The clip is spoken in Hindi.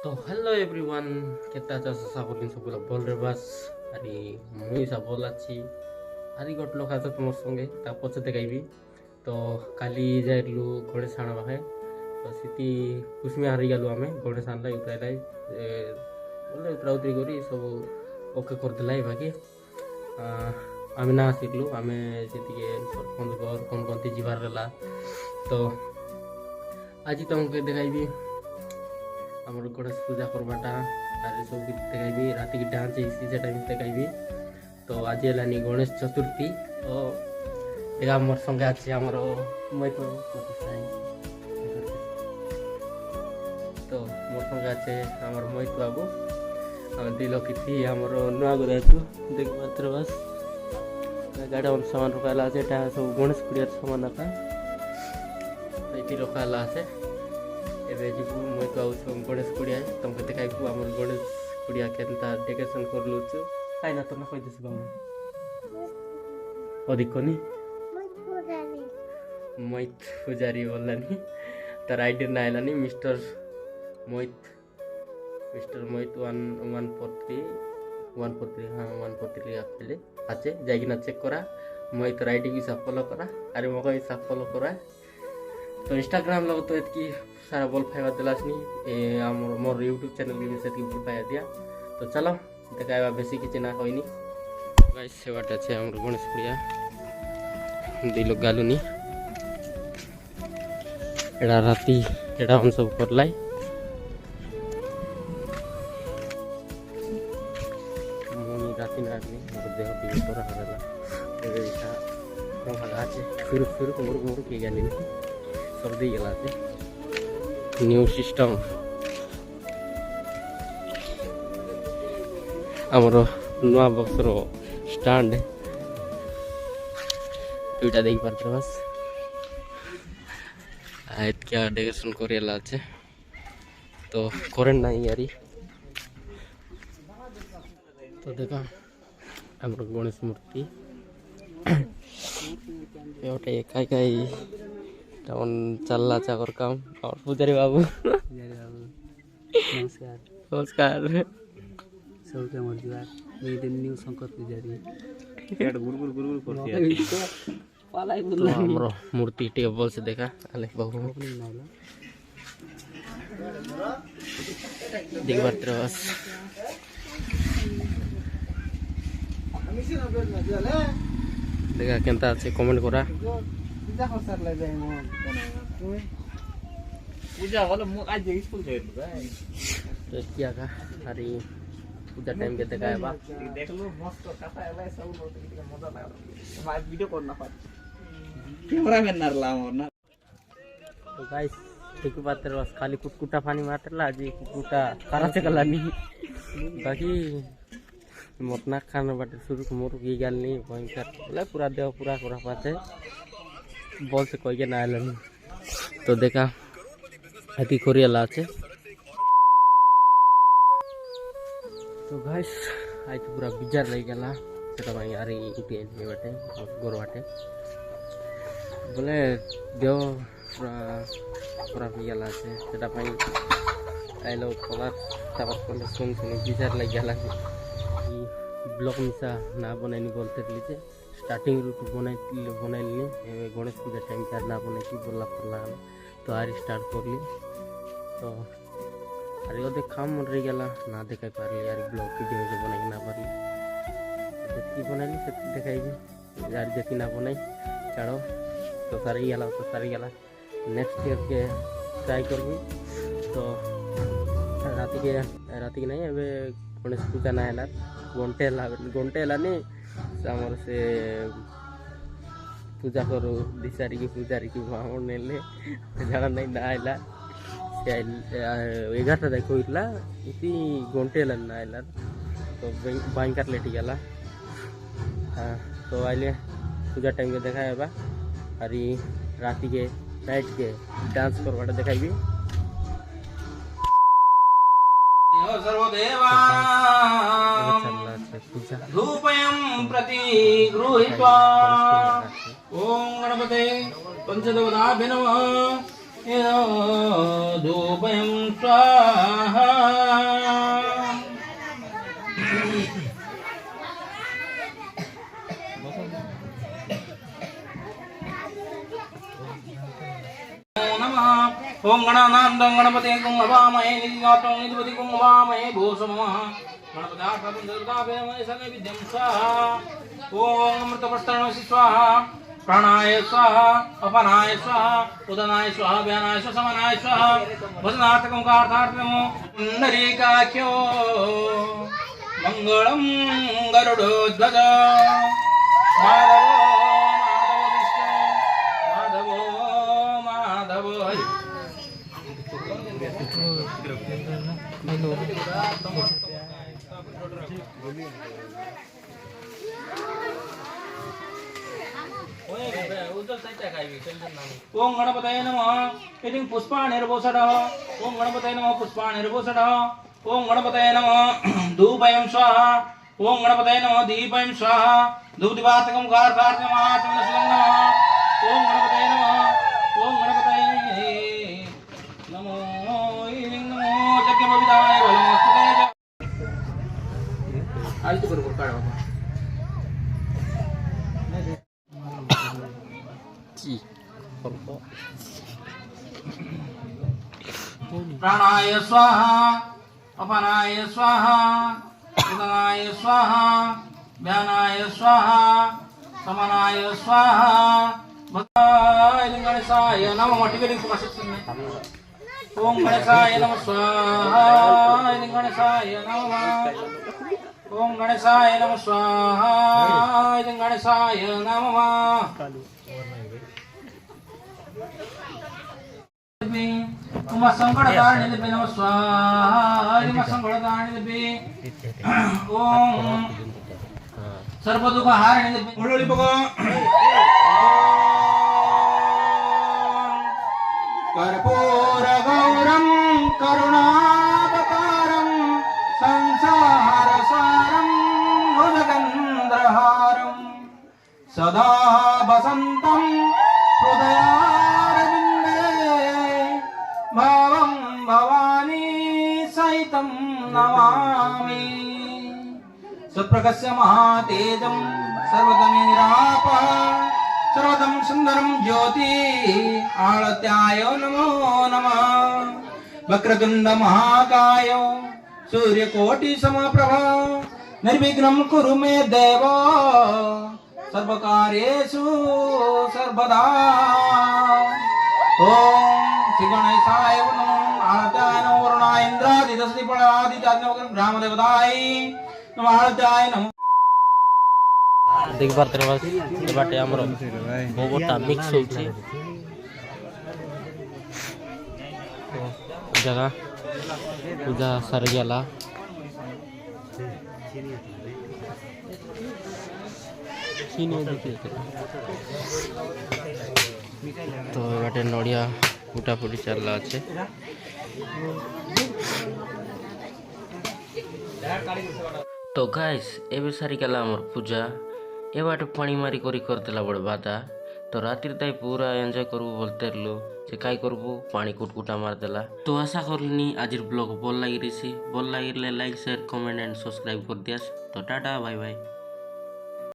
तो हेलो एवरीवन केता चास साबलिन सबला बोल रे बस अरे मुई सब बोल अच्छी अरे गोट लोक आछे तुमर संगे ता पछे देखाइबी तो काली जाइलु गणेश आना है तो सीती कुसमी हारी गलु आमे गणेश आनला उतराइलाई बोले उतराउतरी करी सब ओके कर दिलाई बाकी आमे ना आसिलु आमे सेतिके सरपंच घर कोन कोनती जिबार रला तो आज तुमके देखाइबी आमर गणेश पूजा करवाटा आरे सब देखाइबी राति की डांस इसी से टाइम देखाइबी तो आज हेलानी गणेश चतुर्थी तो देखा मोर संगे अच्छे आमर मैं तो मोर संगे अच्छे आमर मोहित बाबू आम दिल कि आमर नुआ घर देख मात्र बस गाड़ी आम सामान रखाला सब गणेश पूजा सामान रखा ये रखाला है एबे जीवु मैं तो आउ गणेश कुड़िया तुमको देखाइबू आम गणेश कुड़िया केनता डेकोरेशन कर लुचु काई ना तो ना कहि दिस बाबू अधिक कोनी मोहित पुजारी बोललानी तार आईडी ना आइलानी मिस्टर मोहित 143 हाँ 143 आपले आछे जाइकिना चेक करा मोहित आईडी की सब फॉलो करा अरे मको भी सब फॉलो करा तो इंस्टाग्राम लोग तो इतनी सारा बोल पाइबा दिलासनी मोर यूट्यूब चैनल भी से बोल पाया दिया तो चलो देखाइबा बेसी किसी ना कहनी गाइस सेवाटा আছে हमर गणेश पूजा दुई लोग गालुनी एडा राती एडा हम सब करलाई मुनी राती ना आदमी मोर देह भी तोरा हरला एबे इटा हम हगा আছে फिर मोर के गाली सब दी गला न्यू सिस्टम आमर नुआ बक्सर स्टैंड दुईटा देख पारे बस क्या डेकोरेशन करेला আছে तो करें ना यारी तो देखा आमर गणेश मूर्ति एटा एकाई काई तमन चलला चाकर काम और पुजारी बाबू नमस्कार नमस्कार सबके मोर जुआर ये दिन न्यू संकट पुजारी केड गुरगुर करती पालाई बुल्ला हमरो मूर्ति टेबल से देखा अले बाबू देख बात बस देखा केनता আছে कमेंट करा पूजा करसार ले जाय मो पूजा वाला मो आज स्कूल गए तो क्या का अरे पूजा टाइम के देखाया बा देख लो मस्त कथा है भाई सब लोग मजा लगा हम वीडियो करना पार कैमरा मैन नरला मोर ना तो गाइस ठीक बात है बस खाली कुटकुटा पानी मारला आज कुटकुटा कराचे कला नहीं बाकी मोटना खाना बाटे शुरू मोर की गाल नहीं भयंकर बोले पूरा देह पूरा करा पाते बॉल से कोई के ना आलन तो देखा हाथी कोरियाला আছে तो गाइस आज तो पूरा बिजार लग गला सेटा भाई यार उठी आइले बाटे गोर बाटे बोले देह पूरा पूरा बिगला আছে सेटा भाई आइलो कलर साबात कर सुन बिजार लग गला ब्लॉग मिसा ना बनाई बोलते लीजिए स्टार्टिंग रूट बनाइली गणेश पूजा टाइम चार ना बनाई बोला पड़ला तो आर स्टार्ट कर ली तो अरे वो देख काम मन रही गला ना देखा पारली यार ब्लॉग वीडियो जो बनाई ना पारली जी बनाइली से देखाइबी यार जी ना बनाई चढ़ो तो सारी गला नेक्स्ट ईयर के ट्राई करबी तो राति के नहीं अबे गणेश पूजा ना है घंटे हेलानी आमर से पूजा करू दिशारी की पूजारी की मामूर नेले जाना नहीं ना आइला से 11टा देखो इतला इति घंटे हेलान ना आइला तो भयंकर लेट गला तो आइले पूजा टाइम के देखा है अरे राति के नाइट के डांस करवाटा देखाइबी सर्वदेवा धूपयं प्रति गृहीत्वा ओम गणपते पंचदेवताभ्यो नमः धूपयं स्वाहा ओम गणानां गणपते कुं हवामहे निधिनाथं निधिपति कुं हवामहे भूषमः गणपतार्थं दुर्गाभ्यामहे सर्वे विद्यं स्वाहा ओम अमृतपस्तरणमसि स्वाहा प्राणाय स्वाहा अपनाय स्वाहा उदनाय स्वाहा व्यानाय स्वाहा समानाय स्वाहा भजनार्थकं कार्यार्थं पुण्डरीकाख्यो मंगलम गरुडध्वज माधवो माधव ओम गणपतये नमः इति पुष्पाणिर्भूषणः ओम गणपतये नमः पुष्पाणिर्भूषणः ओम गणपतये नमः धूपयं स्वाहा ओम गणपतये नमः दीपयं स्वाहा धूपदीपात्मकं कार्यार्थं महाचन्द्रशलं नमः ओम गणपतये नमः ओम गणपतये नमो ऐं नमो यज्ञमविदाय बलमस्तुते आलती बरोबर काढ बाबा प्राणाय स्वाहा अपनाय स्वाहा उदनाय स्वाहा व्यानाय स्वाहा समानाय स्वाहा भक्ताय गणेशाय नमः टिकटिंग ओम गणेशाय नमः स्वाहा गणेशाय नमः ओम गणेशाय नमः स्वाहा गणेशाय नमः उमा संकटकारिणे नमः स्वाहा उमा संकटकारिणे ओम सर्वदुःखहारिणे उळुळी बघा कर्पूरगौरं करुणावतारं संसारसारं भुजगेन्द्रहारं सदा वसन्तं हृदयारविन्दे भवं भवानी सहितं नमामि सुप्रकस्य महातेजं सर्वतमेरापः सर्वतं सुन्दरं ज्योति आळत्याय नमो नमः वक्रतुण्ड महाकाय सूर्यकोटि समप्रभा निर्विघ्नं कुरु मे देव सर्वकार्येषु सर्वदा ओम श्री गणेशाय नमः आळत्याय नमो वरुणाय इंद्रादिदस्तिपणादित्याज्ञवकं ब्रह्मदेवताय नमः आळत्याय नमः देख पारे बाटे आमर भोगटा मिक्स हो जगह पूजा सरीगला तो बाटे नड़िया फुटाफुटी चलला अच्छे तो गाइस एबे सरीगला आमर पूजा ए बाटे पानी मारी करी करदेला बड़ बादा तो रातिर ताई पूरा एंजॉय करबू बोलते रलु जे काई करबू पानी कुटकुटा मारदेला तो आशा करलिनी आजिर ब्लॉग भल लागिरिछि भल लागिले like share comment and subscribe कर दियास तो टाटा बाय बाय।